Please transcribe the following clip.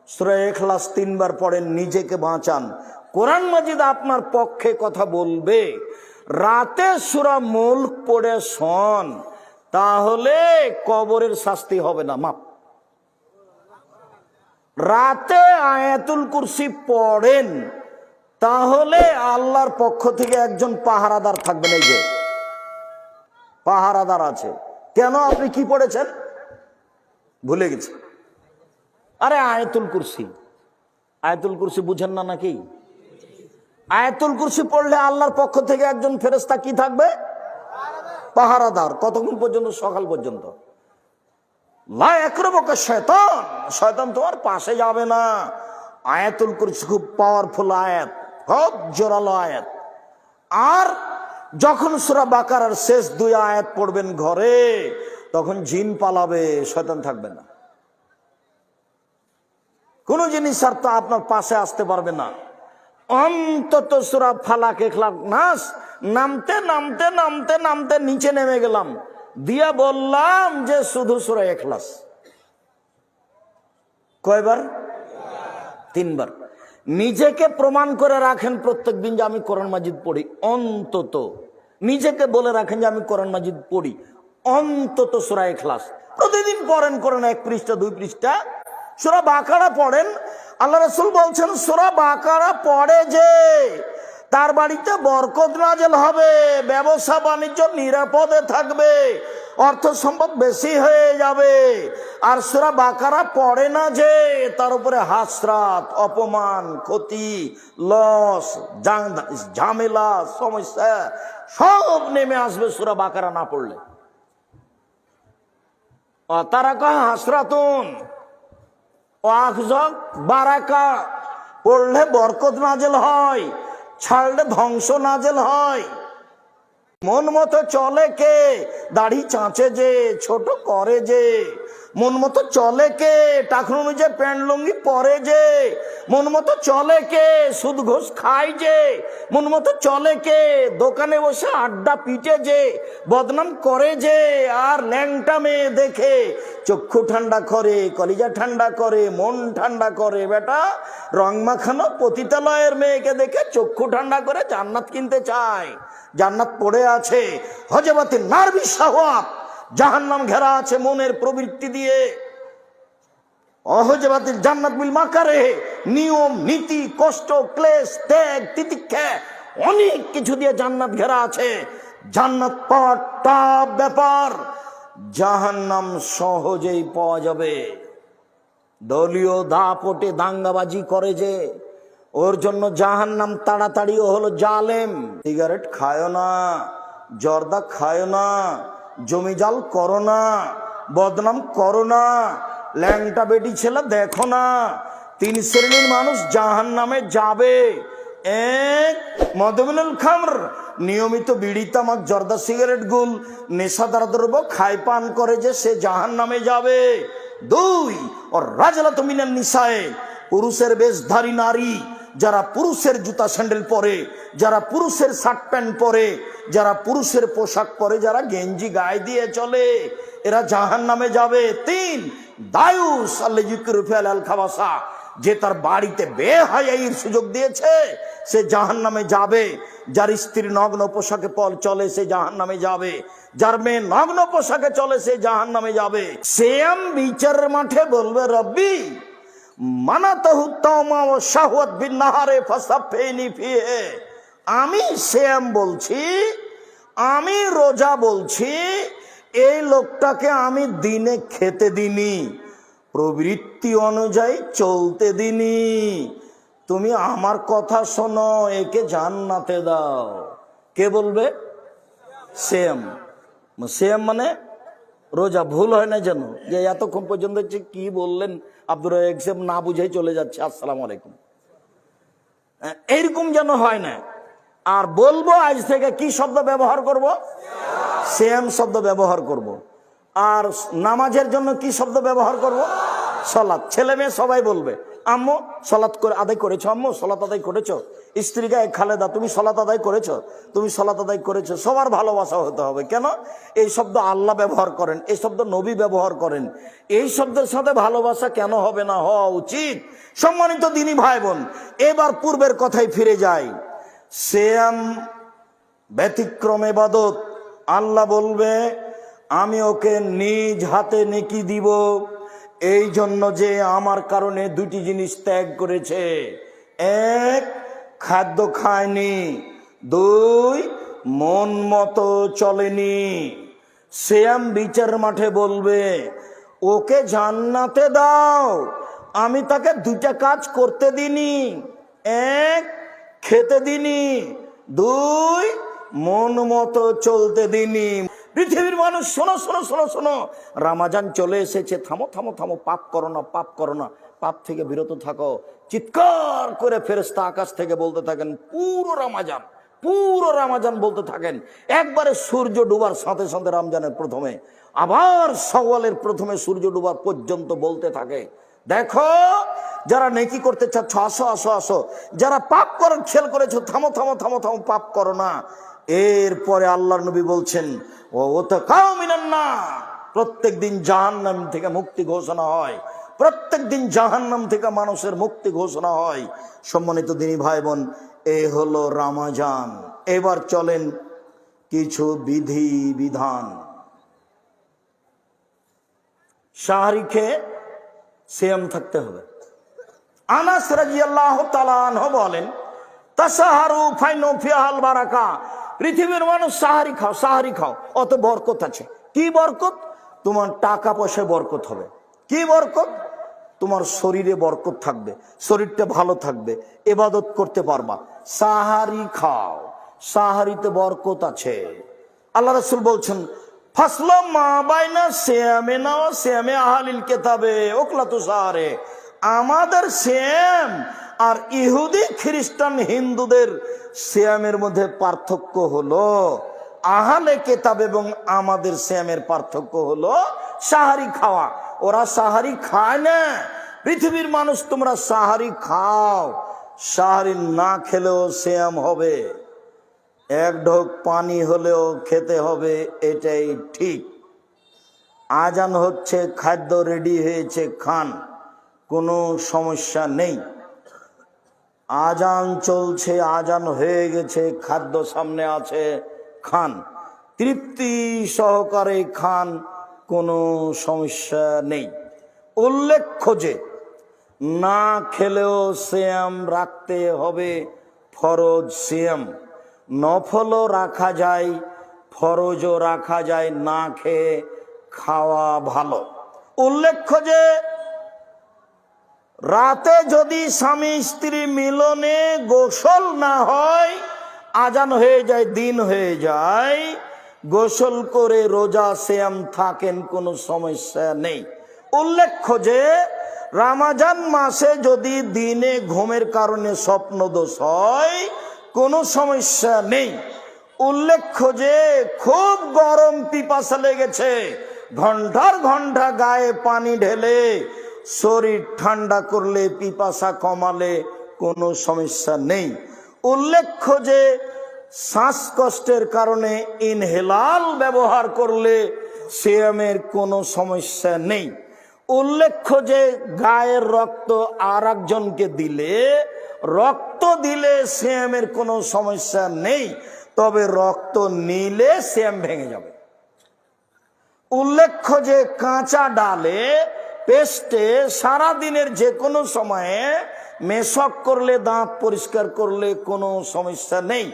সূরা ইখলাস 3 বার পড়েন, নিজেকে বাঁচান। কোরআন মাজিদ আপনার পক্ষে কথা বলবে। রাতে সূরা মুলক পড়ে শোন, তাহলে কবরের শাস্তি হবে না, মাপ। রাতে আয়াতুল কুরসি পড়েন, তাহলে আল্লাহর পক্ষ থেকে একজন পাহারাদার থাকবেন। এই যে পাহারাদার আছে। কেন? আপনি কি পড়েছেন ভুলে গেছি। আরে আয়াতুল কুরসি, আয়াতুল কুরসি বুঝেন না নাকি? আয়াতুল কুরসি পড়লে আল্লাহর পক্ষ থেকে একজন ফেরেশতা কি থাকবে? পাহারাদার। কতক্ষণ পর্যন্ত? সকাল পর্যন্ত। লা ইয়াকরুবুকা শয়তান, শয়তান তোমার পাশে যাবে না। আয়াতুল কুরসি খুব পাওয়ারফুল আয়াত, খুব জোরালো আয়াত। আর যখন সূরা বাকারার শেষ 2 আয়াত পড়বেন ঘরে, তখন জিন পালাবে, শয়তান থাকবে না। কোন জিনিস আর তো আপনার পাশে আসতে পারবে না। অন্তত সূরা ফালাক, ইখলাস, নাস নামতে নামতে নামতে নামতে নিচে নেমে গেলাম, দিয়া বললাম যে শুধু সূরা ইখলাস। কয়বার? 3 বার। নিজেকে প্রমাণ করে রাখেন প্রত্যেক দিন যে আমি কোরআন মাজিদ পড়ি। অন্তত নিজেকে বলে রাখেন যে আমি কোরআন মাজিদ পড়ি, অন্তত সূরা ইখলাস প্রতিদিন পড়েন। কোরআন 1 পৃষ্ঠা 2 পৃষ্ঠা। সূরা বাকারা পড়েন। আল্লাহ রাসূল বলছেন সূরা বাকারা পড়ে যে তার বাড়িতে বরকত নাযিল হবে, ব্যবসা বাণিজ্য নিরাপদে থাকবে, অর্থ সম্পদ বেশি হয়ে যাবে। আর সূরা বাকারা পড়ে না যে তার উপরে হাসরাত, অপমান, ক্ষতি, লস, ঝামেলা, সমস্যা সব নেমে আসবে সূরা বাকারা না পড়লে। তারা কয় হাসরাতুন ওয়াখজক বারাকা, পড়লে বরকত নাযিল হয়, ছাড়লে ধ্বংস নাযিল হয়। মন মতো চলে কে? দাড়ি চাঁচে যে, ছোট করে যে। মন মতো চলে কে? টাকা অনুযায়ী প্যান্ট লুঙ্গি পরে যে। মন মতো চলে কে? সুদ ঘুষ খায় যে। মন মতো চলে কে? দোকানে বসে আড্ডা পিটে যে, বদনাম করে যে। আর ল্যাংটা মেয়ে দেখে চক্ষু ঠান্ডা করে, কলিজা ঠান্ডা করে, মন ঠান্ডা করে। বেটা রং মাখানো পতিতালয়ের মেয়েকে দেখে চক্ষু ঠান্ডা করে জান্নাত কিনতে চায়। জান্নাত পড়ে আছে হজবাতে নারবি শাহওয়াত, জাহান্নাম ঘেরা আছে মনের প্রবৃত্তি দিয়ে। অহজবাতিল জান্নাত বিল মাকারে, নিয়ম নীতি, কষ্ট, ক্লেশ, ত্যাগ, তিতিক্ষা, অনেক কিছু দিয়ে জান্নাত ঘেরা আছে। জান্নাত পাওয়ার টাফ ব্যাপার, জাহান্নাম সহজেই পাওয়া যাবে। দলীয় দাপটে দাঙ্গাবাজি করে যে, ওর জন্য জাহান্নাম তাড়াতাড়ি। ও হলো জালেম। সিগারেট খায় না, জর্দা খায় না, জমি জাল করো না, বদনাম করো না, ল্যাংটা বেটি ছেলে দেখো না। 3 শ্রেণীর মানুষ জাহান্নামে যাবে। 1, মদমিনুল খামর, নিয়মিত বিড়ি তামাক জর্দা সিগারেট গুল নেশাদার দ্রব্য খায় পান করে যে, সে জাহান্নামে যাবে। 2, ওর রাজলাত মিনান নিসায়ে, পুরুষের বেশধারী নারী, যারা পুরুষের জুতা স্যান্ডেল পরে, যারা পুরুষের শার্ট প্যান্ট পরে, যারা পুরুষের পোশাক পরে, যারা গেঞ্জি গায়ে দিয়ে চলে, এরা জাহান্নামে যাবে। 3, দায়ুস আল খাবাসা, যে তার বাড়িতে বেহায়াইর সুযোগ দিয়েছে, সে জাহান্নামে যাবে। যার স্ত্রী নগ্ন পোশাকে চলে, সে জাহান্নামে যাবে। যার মেয়ে নগ্ন পোশাকে চলে, সে জাহান্নামে যাবে। সেম বিচারের মাঠে বলবে, রব্বি আমি শ্যাম বলছি, আমি রোজা বলছি, এই লোকটাকে আমি দিনে খেতে দিনি, প্রবৃত্তি অনুযায়ী চলতে দিনি। তুমি আমার কথা শোনো, একে জান্নাতে দাও। কে বলবে? শ্যাম। শ্যাম মানে রোজা। ভুল হয় না যেন, যে এতক্ষণ পর্যন্ত কি বললেন আব্দুর রাজ্জাক না বুঝেই চলে যাচ্ছে, আসসালামু আলাইকুম, এইরকম যেন হয় না। আর বলবো আজ থেকে কি শব্দ ব্যবহার করব? শ্যাম শব্দ ব্যবহার করব। আর নামাজের জন্য কি শব্দ ব্যবহার করব? সলাৎ। ছেলে মেয়ে সবাই বলবে আম্মু সলাৎ করে আদায় করেছো, আম্মু সলাৎ আদায় করেছো। স্ত্রী গায়ে খালেদা তুমি সলাৎ আদায় করেছো, তুমি সলাৎ আদায় করেছো। সবার ভালোবাসা হতে হবে। কেন? এই শব্দ আল্লাহ ব্যবহার করেন, এই শব্দ নবী ব্যবহার করেন। এই শব্দের সাথে ভালোবাসা কেন হবে না? হওয়া উচিত। সম্মানিত দিনী ভাই বোন, এবার পূর্বের কথায় ফিরে যাই। সিয়াম ব্যতিক্রম ইবাদত। আল্লাহ বলবে আমি ওকে নিজ হাতে নেকি দিব, এই জন্য যে আমার কারণে দুটি জিনিস ত্যাগ করেছে। এক, খাদ্য খায়নি। দুই, মন মতো চলেনি। সিয়াম বিচার মাঠে বলবে ওকে জান্নাতে দাও, আমি তাকে দুইটা কাজ করতে দিনি। এক, খেতে দিনি। দুই, মন মতো চলতে দিনি। পৃথিবীর মানুষ শোনো শোনো শোনো শোনো, রমজান চলে এসেছে, থামো থামো থামো, পাপ করো না, পাপ করো না, পাপ থেকে বিরত থাকো। চিৎকার করে ফেরেশতা আকাশ থেকে বলতে থাকেন পুরো রমজান বলতে থাকেন। একবারে সূর্য ডুবার সাথে সাথে রমজানের প্রথমে, আবার শাওয়ালের প্রথমে সূর্য ডুবার পর্যন্ত বলতে থাকে দেখো যারা নেকি করতে চাচ্ছ আসো আসো আসো, যারা পাপ করার খেয়াল করেছো থামো থামো থামো থামো, পাপ করো না। এরপরে আল্লাহর নবী বলছেন ও তো কাও মিনান না, প্রত্যেক দিন জাহান্নাম থেকে মুক্তি ঘোষণা হয়, প্রত্যেক দিন জাহান্নাম থেকে মানুষের মুক্তি ঘোষণা হয়। সম্মানিত দিনী ভাই বোন, এই হলো রমজান। এবার চলেন কিছু বিধি বিধান। সাহারি খেয়ে সিয়াম থাকতে হবে। আনাস রাদিয়াল্লাহু তাআলা আনহু বলেন তাসাহারু ফাইনু ফিহাল বারাকা, পৃথিবীর মানুষ সাহারি খাও, সাহারি খাও, অত বরকত আছে। কি বরকত? তোমার টাকা পয়সায় বরকত হবে। কি বরকত? তোমার শরীরে বরকত থাকবে, শরীরটা ভালো থাকবে, ইবাদত করতে পারবা। সাহারি খাও, সাহারিতে বরকত আছে। আল্লাহ রাসূল বলছেন ফাসলাম মা বাইনা সিয়ামিনা ওয়া সিয়ামি আহলিল কিতাবে ওকলাতু সাহারে, আমাদের সিয়াম আর ইহুদি খ্রিস্টান হিন্দুদের সিয়ামের মধ্যে পার্থক্য হলো আহলে কিতাব এবং আমাদের সিয়ামের পার্থক্য হলো সাহারি খাওয়া। ওরা সাহারি খায় না। পৃথিবীর মানুষ তোমরা সাহারি খাও, সাহারি না খেলেও সিয়াম হবে, এক ঢোক পানি হলেও খেতে হবে, এটাই ঠিক। আজান হচ্ছে, খাদ্য রেডি হয়েছে, খান, কোনো সমস্যা নেই। আজান চলছে, আজান হয়ে গেছে, খাদ্য সামনে আছে, খান, তৃপ্তি সহকারে খান, কোনো সমস্যা নেই। উল্লেখ্য যে না খেলেও সিয়াম রাখতে হবে, ফরজ সিয়াম। নফলও রাখা যায়, ফরজও রাখা যায়, না খেয়ে খাওয়া ভালো। উল্লেখ্য যে রাতে যদি স্বামী স্ত্রী মিলনে গোসল না হয়, আজান হয়ে যায়, দিন হয়ে যায়, গোসল করে রোজা সিয়াম থাকেন, কোনো সমস্যা নেই। উল্লেখ্য যে রমজান মাসে যদি দিনে ঘুমের কারণে স্বপ্নদোষ হয়, কোনো সমস্যা নেই। উল্লেখ্য যে খুব গরম, পিপাসা লেগেছে, ঘন্টার ঘন্টা গায়ে পানি ঢেলে শরীর ঠান্ডা করলে, পিপাসা কমালে কোনো সমস্যা নেই। উল্লেখ্য যে শ্বাসকষ্টের কারণে ইনহেলাল ব্যবহার করলে সিয়ামের কোনো সমস্যা নেই। উল্লেখ্য যে গায়ের রক্ত আর একজনকে দিলে, রক্ত দিলে সিয়ামের কোনো সমস্যা নেই, তবে রক্ত নিলে সিয়াম ভেঙে যাবে। উল্লেখ্য যে কাঁচা ডালে, পেস্টে সারাদিনের যে কোনো সময়ে মেশক করলে, দাঁত পরিষ্কার করলে কোনো সমস্যা নেই।